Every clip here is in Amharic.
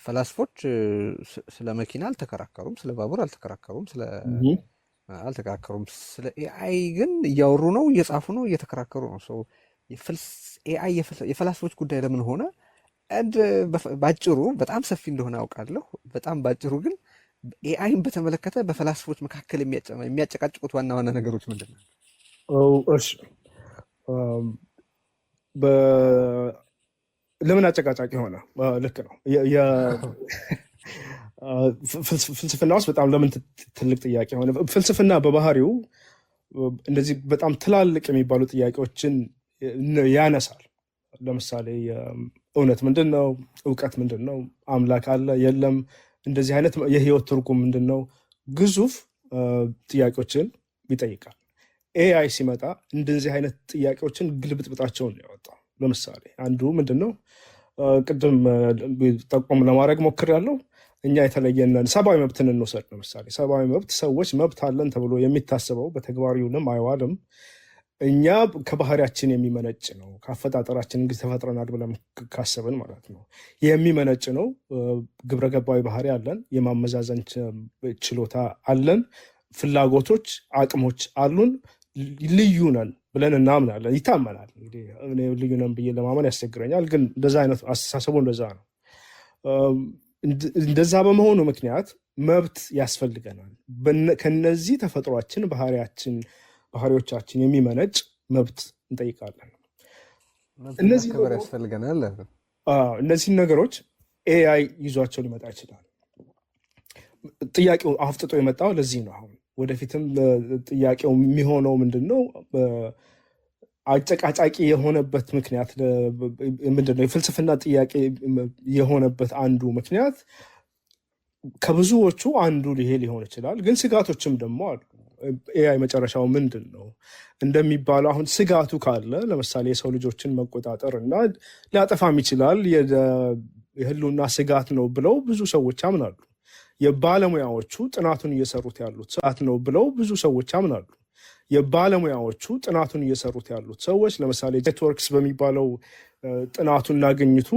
ፈላስፎች ስለ መኪና አልተከራከሩም፣ ስለ ባቡር አልተከራከሩም፣ Mhm. አልተከራከሩም። ስለ ኤአይ ግን እያወሩ ነው፣ እየጻፉ ነው፣ እየተከራከሩ ነው። ሰው ኤአይ የፈላስፎች ጉዳይ ለምን ሆነ? አንድ ባጭሩ በጣም ሰፊ እንደሆነ አውቃለሁ። በጣም ባጭሩ ግን ኤአይን በተመለከተ በፈላስፎች መካከል የሚያጨቃጭቁት ዋና ዋና ነገሮች ምንድን ነው? እሺ በ- ለምን አጨቃጫቂ ሆነ? ልክ ነው። ፍልስፍና ውስጥ በጣም ለምን ትልቅ ጥያቄ ሆነ? ፍልስፍና በባህሪው እንደዚህ በጣም ትላልቅ የሚባሉ ጥያቄዎችን ያነሳል። ለምሳሌ እውነት ምንድን ነው? እውቀት ምንድን ነው? አምላክ አለ የለም? እንደዚህ አይነት የህይወት ትርጉም ምንድን ነው? ግዙፍ ጥያቄዎችን ይጠይቃል። ኤአይ ሲመጣ እንደዚህ አይነት ጥያቄዎችን ግልብጥብጣቸውን ነው ያወጣው። ለምሳሌ አንዱ ምንድን ነው? ቅድም ጠቆም ለማድረግ ሞክሬያለሁ። እኛ የተለየነን ሰብአዊ መብትን እንውሰድ። ለምሳሌ ሰብአዊ መብት ሰዎች መብት አለን ተብሎ የሚታሰበው በተግባር ይውልም አይዋልም እኛ ከባህሪያችን የሚመነጭ ነው። ከአፈጣጠራችን እንግዲህ ተፈጥረናል ብለን ካሰብን ማለት ነው የሚመነጭ ነው። ግብረገባዊ ባህሪ አለን፣ የማመዛዘን ችሎታ አለን፣ ፍላጎቶች፣ አቅሞች አሉን፣ ልዩ ነን ብለን እናምናለን። ይታመናል። እንግዲህ እኔ ልዩ ነን ብዬ ለማመን ያስቸግረኛል፣ ግን እንደዛ አይነት አስተሳሰቡ እንደዛ ነው። እንደዛ በመሆኑ ምክንያት መብት ያስፈልገናል። ከነዚህ ተፈጥሯችን ባህሪዎቻችን የሚመነጭ መብት እንጠይቃለን። ክብር ያስፈልገናል። እነዚህን ነገሮች ኤአይ ይዟቸው ሊመጣ ይችላል። ጥያቄው አፍጥጦ የመጣው ለዚህ ነው። አሁን ወደፊትም ጥያቄው የሚሆነው ምንድን ነው? አጨቃጫቂ የሆነበት ምክንያት ምንድን ነው? የፍልስፍና ጥያቄ የሆነበት አንዱ ምክንያት ከብዙዎቹ አንዱ ይሄ ሊሆን ይችላል። ግን ስጋቶችም ደግሞ አሉ። ኤአይ መጨረሻው ምንድን ነው እንደሚባለው አሁን ስጋቱ ካለ ለምሳሌ የሰው ልጆችን መቆጣጠር እና ሊያጠፋም ይችላል የህልውና ስጋት ነው ብለው ብዙ ሰዎች ያምናሉ። የባለሙያዎቹ ጥናቱን እየሰሩት ያሉት ስጋት ነው ብለው ብዙ ሰዎች ያምናሉ። የባለሙያዎቹ ጥናቱን እየሰሩት ያሉት ሰዎች ለምሳሌ ኔትወርክስ በሚባለው ጥናቱና ግኝቱ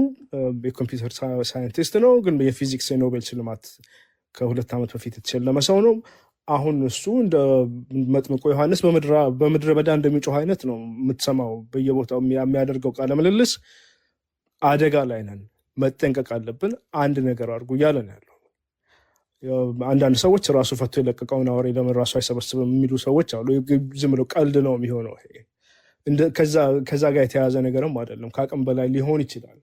የኮምፒውተር ሳይንቲስት ነው፣ ግን የፊዚክስ የኖቤል ሽልማት ከ2 ዓመት በፊት የተሸለመ ሰው ነው። አሁን እሱ እንደ መጥምቁ ዮሐንስ በምድረ በዳ እንደሚጮህ አይነት ነው የምትሰማው በየቦታው የሚያደርገው ቃለ ምልልስ። አደጋ ላይ ነን፣ መጠንቀቅ አለብን፣ አንድ ነገር አድርጉ እያለ ነው ያለው። አንዳንድ ሰዎች ራሱ ፈቶ የለቀቀውን አወሬ ለምን ራሱ አይሰበስብም የሚሉ ሰዎች አሉ። ዝም ብሎ ቀልድ ነው የሚሆነው። ከዛ ጋር የተያያዘ ነገርም አይደለም፣ ከአቅም በላይ ሊሆን ይችላል።